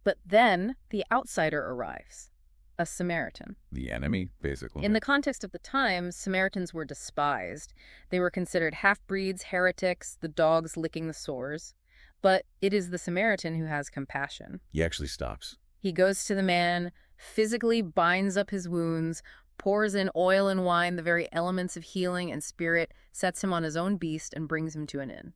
S2: But then the outsider arrives, a Samaritan.
S1: The enemy, basically.
S2: In the context of the time, Samaritans were despised. They were considered half-breeds, heretics, the dogs licking the sores. But it is the Samaritan who has compassion.
S1: He actually stops.
S2: He goes to the man, physically binds up his wounds, pours in oil and wine, the very elements of healing and spirit, sets him on his own beast, and brings him to an inn.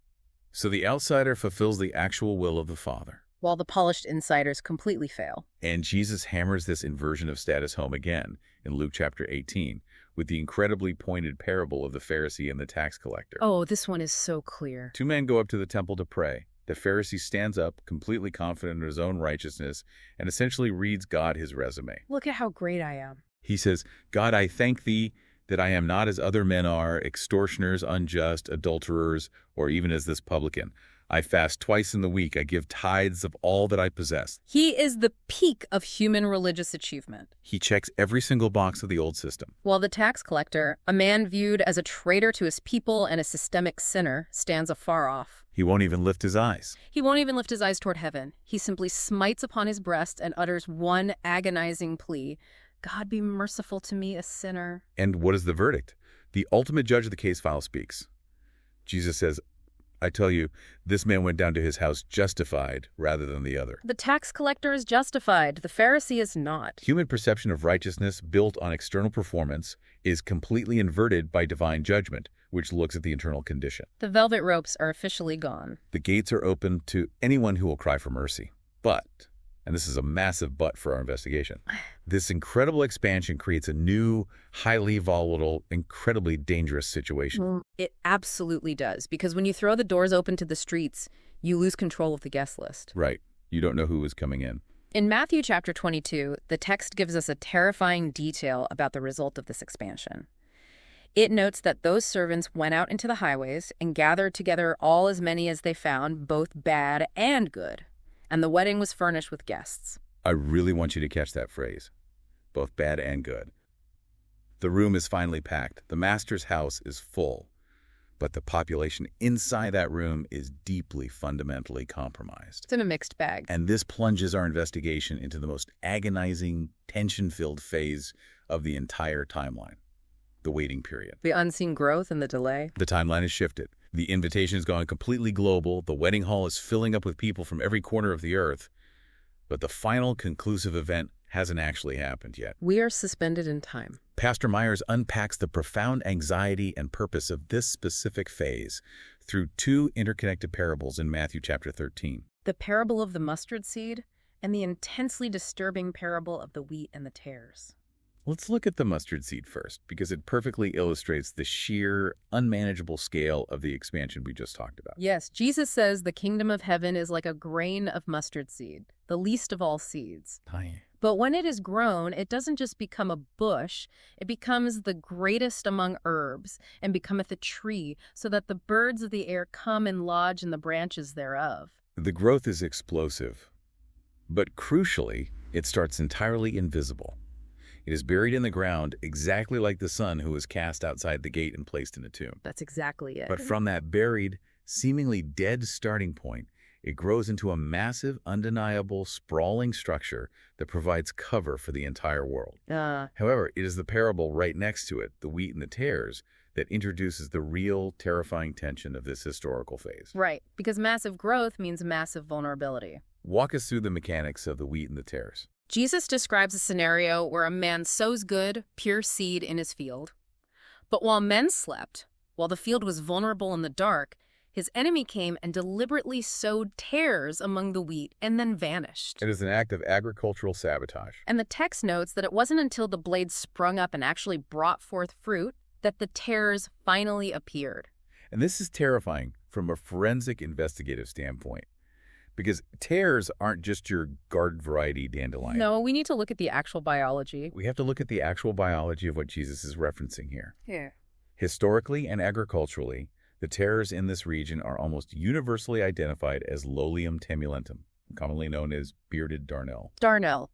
S1: So the outsider fulfills the actual will of the Father,
S2: while the polished insiders completely fail.
S1: And Jesus hammers this inversion of status home again in Luke chapter 18 with the incredibly pointed parable of the Pharisee and the tax collector.
S2: Oh, this one is so clear.
S1: Two men go up to the temple to pray. The Pharisee stands up, completely confident in his own righteousness, and essentially reads God his resume.
S2: Look at how great I am.
S1: He says, "God, I thank thee that I am not as other men are, extortioners, unjust, adulterers, or even as this publican. I fast twice in the week. I give tithes of all that I possess."
S2: He is the peak of human religious achievement.
S1: He checks every single box of the old system.
S2: While the tax collector, a man viewed as a traitor to his people and a systemic sinner, stands afar off.
S1: He won't even lift his eyes.
S2: He won't even lift his eyes toward heaven. He simply smites upon his breast and utters one agonizing plea: "God, be merciful to me, a sinner."
S1: And what is the verdict? The ultimate judge of the case file speaks. Jesus says, "I tell you, this man went down to his house justified rather than the other."
S2: The tax collector is justified. The Pharisee is not.
S1: Human perception of righteousness built on external performance is completely inverted by divine judgment, which looks at the internal condition.
S2: The velvet ropes are officially gone.
S1: The gates are open to anyone who will cry for mercy. But, and this is a massive but for our investigation, this incredible expansion creates a new, highly volatile, incredibly dangerous situation.
S2: It absolutely does, because when you throw the doors open to the streets, you lose control of the guest list.
S1: Right. You don't know who is coming in.
S2: In Matthew chapter 22, the text gives us a terrifying detail about the result of this expansion. It notes that those servants went out into the highways and gathered together all as many as they found, both bad and good. And the wedding was furnished with guests.
S1: I really want you to catch that phrase, both bad and good. The room is finally packed. The master's house is full. But the population inside that room is deeply, fundamentally compromised.
S2: It's in a mixed bag.
S1: And this plunges our investigation into the most agonizing, tension-filled phase of the entire timeline, the waiting period.
S2: The unseen growth and the delay.
S1: The timeline is shifted. The invitation has gone completely global. The wedding hall is filling up with people from every corner of the earth. But the final conclusive event hasn't actually happened yet.
S2: We are suspended in time.
S1: Pastor Myers unpacks the profound anxiety and purpose of this specific phase through two interconnected parables in Matthew chapter 13.
S2: The parable of the mustard seed and the intensely disturbing parable of the wheat and the tares.
S1: Let's look at the mustard seed first, because it perfectly illustrates the sheer, unmanageable scale of the expansion we just talked about.
S2: Yes, Jesus says the kingdom of heaven is like a grain of mustard seed, the least of all seeds.
S1: Hi.
S2: But when it is grown, it doesn't just become a bush, it becomes the greatest among herbs, and becometh a tree, so that the birds of the air come and lodge in the branches thereof.
S1: The growth is explosive, but crucially, it starts entirely invisible. It is buried in the ground exactly like the son who was cast outside the gate and placed in a tomb.
S2: That's exactly it.
S1: But from that buried, seemingly dead starting point, it grows into a massive, undeniable, sprawling structure that provides cover for the entire world. However, it is the parable right next to it, the wheat and the tares, that introduces the real, terrifying tension of this historical phase.
S2: Right, because massive growth means massive vulnerability.
S1: Walk us through the mechanics of the wheat and the tares.
S2: Jesus describes a scenario where a man sows good, pure seed in his field. But while men slept, while the field was vulnerable in the dark, his enemy came and deliberately sowed tares among the wheat and then vanished.
S1: It is an act of agricultural sabotage.
S2: And the text notes that it wasn't until the blades sprung up and actually brought forth fruit that the tares finally appeared.
S1: And this is terrifying from a forensic investigative standpoint, because tares aren't just your garden variety dandelion.
S2: No, we need to look at the actual biology.
S1: We have to look at the actual biology of what Jesus is referencing here.
S2: Yeah.
S1: Historically and agriculturally, the tares in this region are almost universally identified as Lolium temulentum, commonly known as bearded darnel.
S2: Darnel.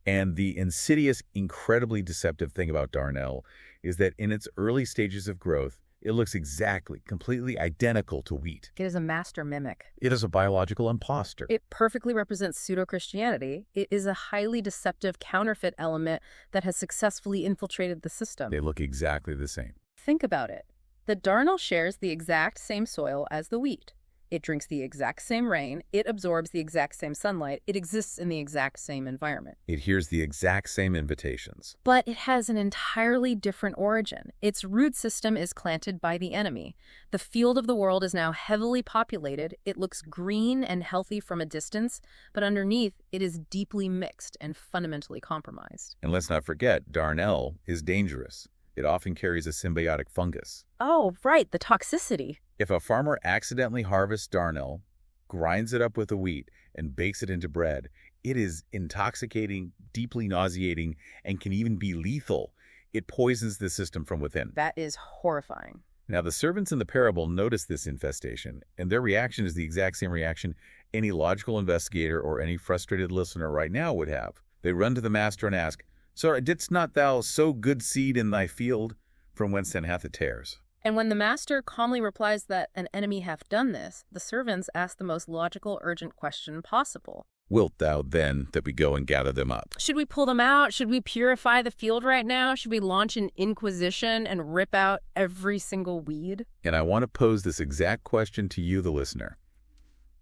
S1: And the insidious, incredibly deceptive thing about darnel is that in its early stages of growth, it looks exactly, completely identical to wheat.
S2: It is a master mimic.
S1: It is a biological imposter.
S2: It perfectly represents pseudo-Christianity. It is a highly deceptive counterfeit element that has successfully infiltrated the system.
S1: They look exactly the same.
S2: Think about it. The darnel shares the exact same soil as the wheat. It drinks the exact same rain. It absorbs the exact same sunlight. It exists in the exact same environment.
S1: It hears the exact same invitations.
S2: But it has an entirely different origin. Its root system is planted by the enemy. The field of the world is now heavily populated. It looks green and healthy from a distance, but underneath it is deeply mixed and fundamentally compromised.
S1: And let's not forget, darnel is dangerous. It often carries a symbiotic fungus.
S2: Oh, right, the toxicity.
S1: If a farmer accidentally harvests darnel, grinds it up with the wheat, and bakes it into bread, it is intoxicating, deeply nauseating, and can even be lethal. It poisons the system from within.
S2: That is horrifying.
S1: Now, the servants in the parable notice this infestation, and their reaction is the exact same reaction any logical investigator or any frustrated listener right now would have. They run to the master and ask, "Sir, didst not thou sow good seed in thy field? From whence then hath it tares?"
S2: And when the master calmly replies that an enemy hath done this, the servants ask the most logical, urgent question possible.
S1: "Wilt thou then that we go and gather them up?"
S2: Should we pull them out? Should we purify the field right now? Should we launch an inquisition and rip out every single weed?
S1: And I want to pose this exact question to you, the listener.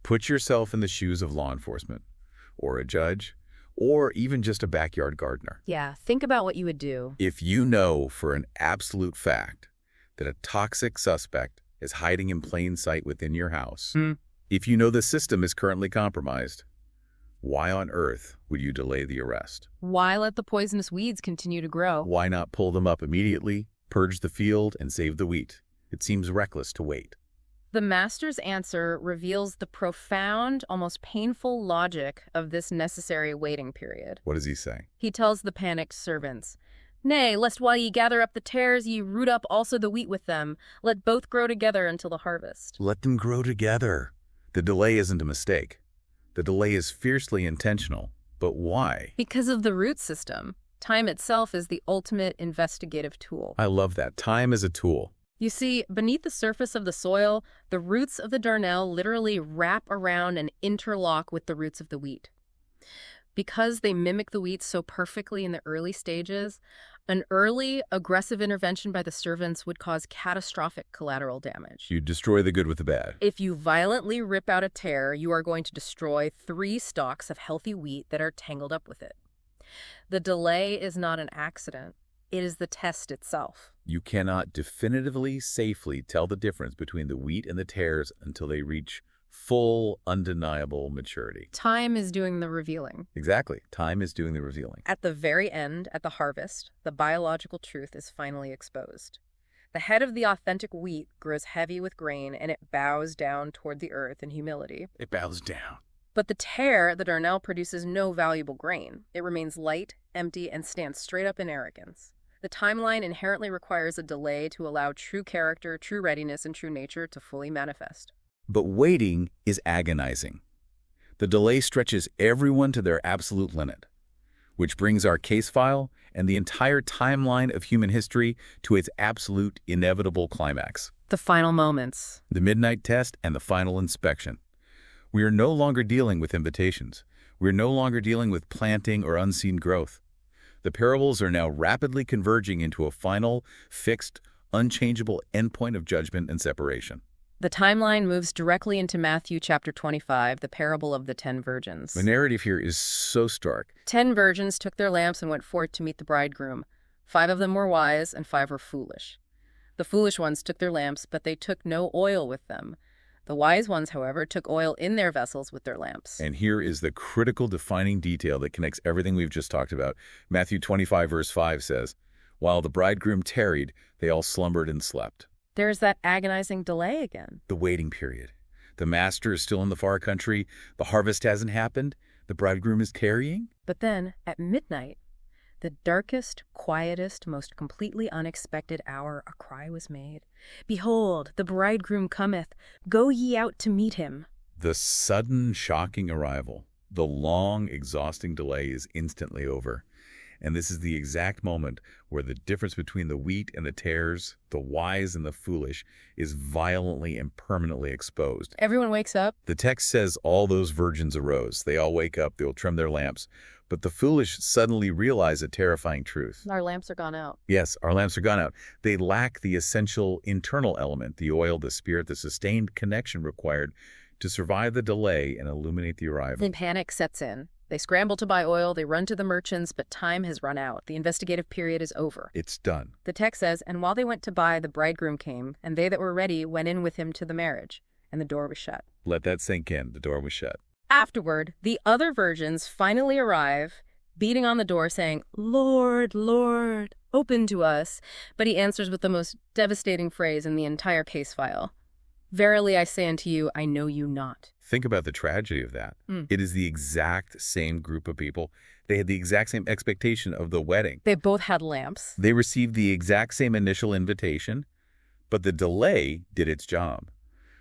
S1: Put yourself in the shoes of law enforcement, or a judge, or even just a backyard gardener.
S2: Yeah, think about what you would do.
S1: If you know for an absolute fact that a toxic suspect is hiding in plain sight within your house, if you know the system is currently compromised, why on earth would you delay the arrest?
S2: Why let the poisonous weeds continue to grow?
S1: Why not pull them up immediately, purge the field, and save the wheat? It seems reckless to wait.
S2: The master's answer reveals the profound, almost painful logic of this necessary waiting period.
S1: What does he say?
S2: He tells the panicked servants, "Nay, lest while ye gather up the tares, ye root up also the wheat with them. Let both grow together until the harvest."
S1: Let them grow together. The delay isn't a mistake. The delay is fiercely intentional. But why?
S2: Because of the root system. Time itself is the ultimate investigative tool.
S1: I love that. Time is a tool.
S2: You see, beneath the surface of the soil, the roots of the darnel literally wrap around and interlock with the roots of the wheat. Because they mimic the wheat so perfectly in the early stages, an early, aggressive intervention by the servants would cause catastrophic collateral damage.
S1: You destroy the good with the bad.
S2: If you violently rip out a tear, you are going to destroy 3 stalks of healthy wheat that are tangled up with it. The delay is not an accident. It is the test itself.
S1: You cannot definitively, safely tell the difference between the wheat and the tares until they reach full, undeniable maturity.
S2: Time is doing the revealing.
S1: Exactly. Time is doing the revealing.
S2: At the very end, at the harvest, the biological truth is finally exposed. The head of the authentic wheat grows heavy with grain, and it bows down toward the earth in humility.
S1: It bows down.
S2: But the tare, the darnel, produces no valuable grain. It remains light, empty, and stands straight up in arrogance. The timeline inherently requires a delay to allow true character, true readiness, and true nature to fully manifest.
S1: But waiting is agonizing. The delay stretches everyone to their absolute limit, which brings our case file and the entire timeline of human history to its absolute, inevitable climax.
S2: The final moments.
S1: The midnight test and the final inspection. We are no longer dealing with invitations. We are no longer dealing with planting or unseen growth. The parables are now rapidly converging into a final, fixed, unchangeable endpoint of judgment and separation.
S2: The timeline moves directly into Matthew chapter 25, the parable of the 10 virgins.
S1: The narrative here is so stark.
S2: 10 virgins took their lamps and went forth to meet the bridegroom. 5 of them were wise and 5 were foolish. The foolish ones took their lamps, but they took no oil with them. The wise ones, however, took oil in their vessels with their lamps.
S1: And here is the critical defining detail that connects everything we've just talked about. Matthew 25 verse 5 says, "While the bridegroom tarried, they all slumbered and slept."
S2: There's that agonizing delay again.
S1: The waiting period. The master is still in the far country. The harvest hasn't happened. The bridegroom is tarrying.
S2: But then, at midnight, the darkest, quietest, most completely unexpected hour, a cry was made. "Behold, the bridegroom cometh. Go ye out to meet him."
S1: The sudden, shocking arrival, the long, exhausting delay is instantly over. And this is the exact moment where the difference between the wheat and the tares, the wise and the foolish, is violently and permanently exposed.
S2: Everyone wakes up.
S1: The text says all those virgins arose. They all wake up. They'll trim their lamps. But the foolish suddenly realize a terrifying truth.
S2: Our lamps are gone out.
S1: Yes, our lamps are gone out. They lack the essential internal element, the oil, the spirit, the sustained connection required to survive the delay and illuminate the arrival.
S2: Then panic sets in. They scramble to buy oil, they run to the merchants, but time has run out. The investigative period is over.
S1: It's done.
S2: The text says, "And while they went to buy, the bridegroom came, and they that were ready went in with him to the marriage, and the door was shut."
S1: Let that sink in. The door was shut.
S2: Afterward, the other virgins finally arrive, beating on the door, saying, "Lord, Lord, open to us." But he answers with the most devastating phrase in the entire case file. "Verily I say unto you, I know you not."
S1: Think about the tragedy of that. It is the exact same group of people. They had the exact same expectation of the wedding.
S2: They both had lamps.
S1: They received the exact same initial invitation, but the delay did its job.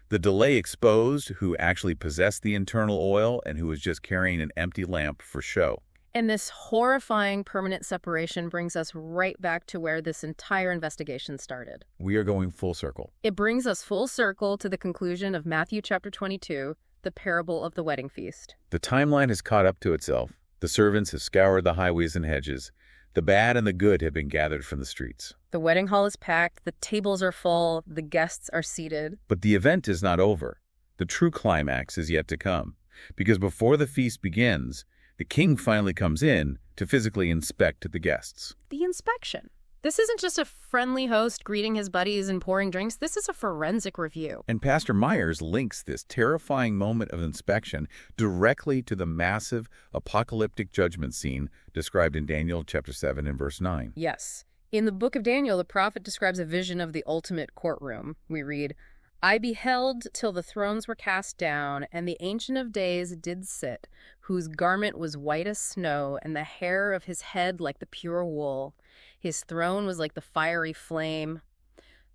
S1: The delay exposed who actually possessed the internal oil and who was just carrying an empty lamp for show.
S2: And this horrifying permanent separation brings us right back to where this entire investigation started.
S1: We are going full circle.
S2: It brings us full circle to the conclusion of Matthew chapter 22, the parable of the wedding feast.
S1: The timeline has caught up to itself. The servants have scoured the highways and hedges. The bad and the good have been gathered from the streets.
S2: The wedding hall is packed, the tables are full, the guests are seated.
S1: But the event is not over. The true climax is yet to come. Because before the feast begins, the king finally comes in to physically inspect the guests.
S2: The inspection. This isn't just a friendly host greeting his buddies and pouring drinks. This is a forensic review.
S1: And Pastor Myers links this terrifying moment of inspection directly to the massive apocalyptic judgment scene described in Daniel chapter 7 and verse 9.
S2: Yes. In the book of Daniel, the prophet describes a vision of the ultimate courtroom. We read, "I beheld till the thrones were cast down, and the Ancient of Days did sit, whose garment was white as snow, and the hair of his head like the pure wool. His throne was like the fiery flame.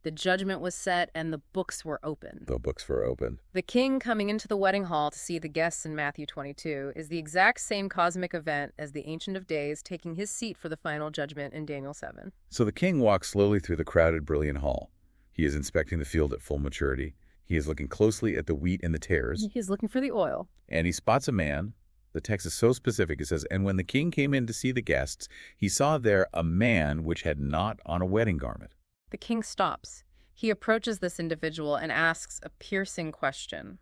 S2: The judgment was set, and the books were opened."
S1: The books were opened.
S2: The king coming into the wedding hall to see the guests in Matthew 22 is the exact same cosmic event as the Ancient of Days taking his seat for the final judgment in Daniel 7.
S1: So the king walks slowly through the crowded, brilliant hall. He is inspecting the field at full maturity. He is looking closely at the wheat and the tares.
S2: He's looking for the oil.
S1: And he spots a man, The text is so specific. It says, "And when the king came in to see the guests, he saw there a man which had not on a wedding garment."
S2: The king stops. He approaches this individual and asks a piercing question.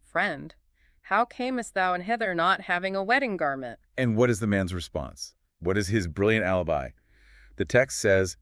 S2: "Friend, how camest thou in hither not having a wedding garment?"
S1: And what is the man's response? What is his brilliant alibi? The text says,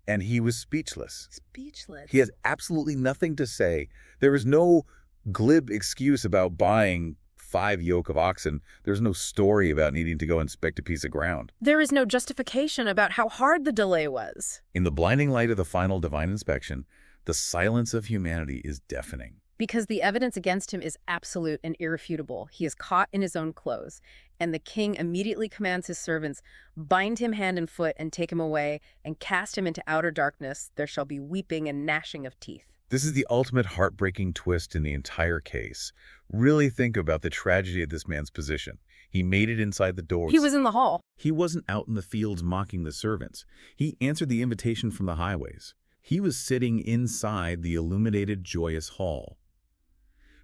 S1: "And he was speechless."
S2: Speechless.
S1: He has absolutely nothing to say. There is no glib excuse about buying 5 yoke of oxen. There's no story about needing to go inspect a piece of ground.
S2: There is no justification about how hard the delay was.
S1: In the blinding light of the final divine inspection, the silence of humanity is deafening.
S2: Because the evidence against him is absolute and irrefutable. He is caught in his own clothes, and the king immediately commands his servants, "Bind him hand and foot and take him away, and cast him into outer darkness. There shall be weeping and gnashing of teeth."
S1: This is the ultimate heartbreaking twist in the entire case. Really think about the tragedy of this man's position. He made it inside the doors.
S2: He was in the hall.
S1: He wasn't out in the fields mocking the servants. He answered the invitation from the highways. He was sitting inside the illuminated, joyous hall.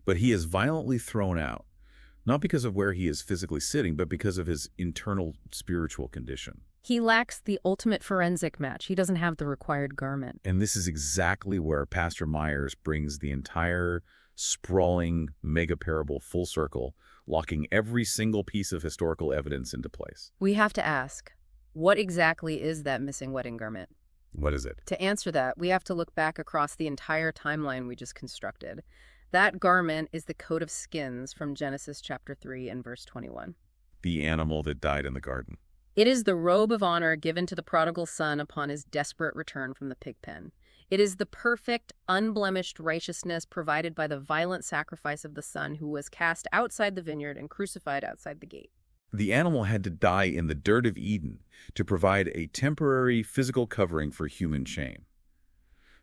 S1: But he is violently thrown out, not because of where he is physically sitting, but because of his internal spiritual condition.
S2: He lacks the ultimate forensic match. He doesn't have the required garment.
S1: And this is exactly where Pastor Myers brings the entire sprawling mega parable full circle, locking every single piece of historical evidence into place.
S2: We have to ask, what exactly is that missing wedding garment?
S1: What is it?
S2: To answer that, we have to look back across the entire timeline we just constructed. That garment is the coat of skins from Genesis chapter 3 and verse 21.
S1: The animal that died in the garden.
S2: It is the robe of honor given to the prodigal son upon his desperate return from the pig pen. It is the perfect, unblemished righteousness provided by the violent sacrifice of the son who was cast outside the vineyard and crucified outside the gate.
S1: The animal had to die in the dirt of Eden to provide a temporary physical covering for human shame.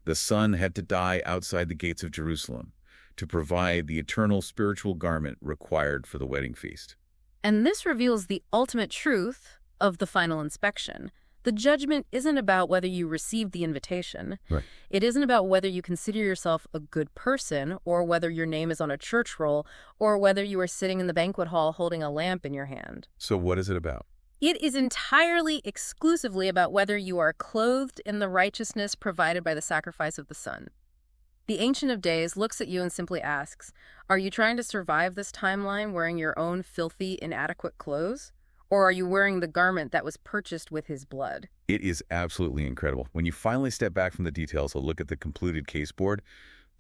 S1: The son had to die outside the gates of Jerusalem to provide the eternal spiritual garment required for the wedding feast.
S2: And this reveals the ultimate truth of the final inspection. The judgment isn't about whether you received the invitation.
S1: Right.
S2: It isn't about whether you consider yourself a good person, or whether your name is on a church roll, or whether you are sitting in the banquet hall holding a lamp in your hand.
S1: So what is it about?
S2: It is entirely, exclusively about whether you are clothed in the righteousness provided by the sacrifice of the Son. The Ancient of Days looks at you and simply asks, are you trying to survive this timeline wearing your own filthy, inadequate clothes? Or are you wearing the garment that was purchased with his blood?
S1: It is absolutely incredible. When you finally step back from the details and look at the completed case board,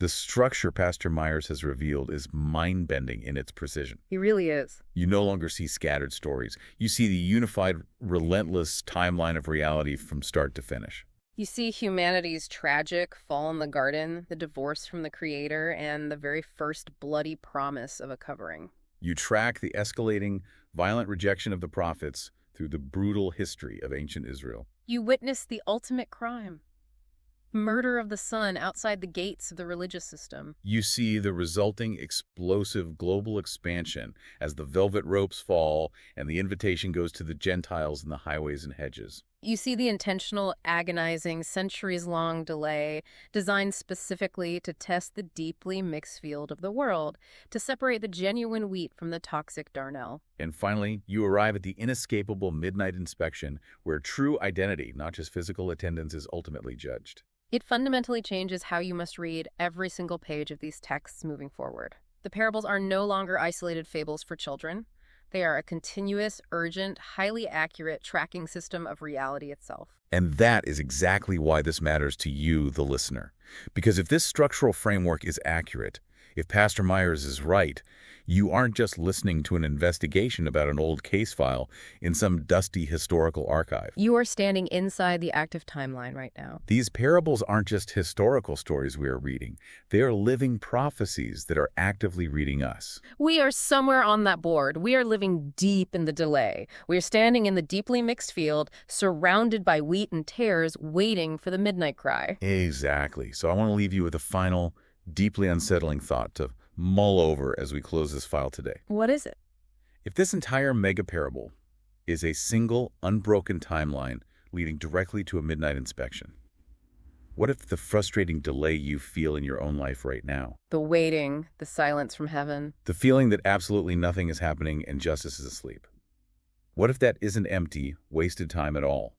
S1: the structure Pastor Myers has revealed is mind-bending in its precision.
S2: He really is.
S1: You no longer see scattered stories. You see the unified, relentless timeline of reality from start to finish.
S2: You see humanity's tragic fall in the garden, the divorce from the Creator, and the very first bloody promise of a covering.
S1: You track the escalating, violent rejection of the prophets through the brutal history of ancient Israel.
S2: You witness the ultimate crime. Murder of the Son outside the gates of the religious system.
S1: You see the resulting explosive global expansion as the velvet ropes fall and the invitation goes to the Gentiles in the highways and hedges.
S2: You see the intentional, agonizing, centuries-long delay designed specifically to test the deeply mixed field of the world, to separate the genuine wheat from the toxic darnel.
S1: And finally, you arrive at the inescapable midnight inspection where true identity, not just physical attendance, is ultimately judged.
S2: It fundamentally changes how you must read every single page of these texts moving forward. The parables are no longer isolated fables for children. They are a continuous, urgent, highly accurate tracking system of reality itself.
S1: And that is exactly why this matters to you, the listener. Because if this structural framework is accurate, if Pastor Myers is right, you aren't just listening to an investigation about an old case file in some dusty historical archive.
S2: You are standing inside the active timeline right now.
S1: These parables aren't just historical stories we are reading. They are living prophecies that are actively reading us.
S2: We are somewhere on that board. We are living deep in the delay. We are standing in the deeply mixed field, surrounded by wheat and tares, waiting for the midnight cry.
S1: Exactly. So I want to leave you with a final, deeply unsettling thought to mull over as we close this file today.
S2: What is it?
S1: If this entire mega parable is a single, unbroken timeline leading directly to a midnight inspection, What if the frustrating delay you feel in your own life right now?
S2: The waiting, the silence from heaven.
S1: The feeling that absolutely nothing is happening and justice is asleep. What if that isn't empty, wasted time at all?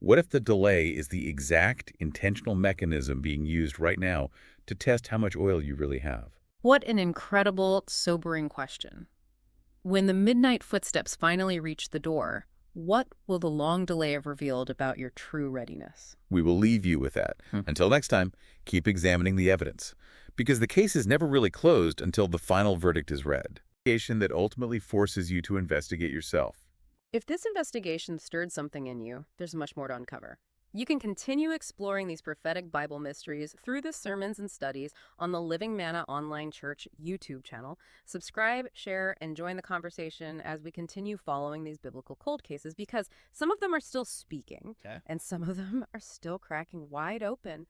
S1: What if the delay is the exact intentional mechanism being used right now to test how much oil you really have?
S2: What an incredible, sobering question. When the midnight footsteps finally reach the door, what will the long delay have revealed about your true readiness?
S1: We will leave you with that. Until next time, keep examining the evidence, because the case is never really closed until the final verdict is read. That ultimately forces you to investigate yourself.
S2: If this investigation stirred something in you, there's much more to uncover. You can continue exploring these prophetic Bible mysteries through the sermons and studies on the Living Manna Online Church YouTube channel. Subscribe, share, and join the conversation as we continue following these biblical cold cases, because some of them are still speaking, and some of them are still cracking wide open.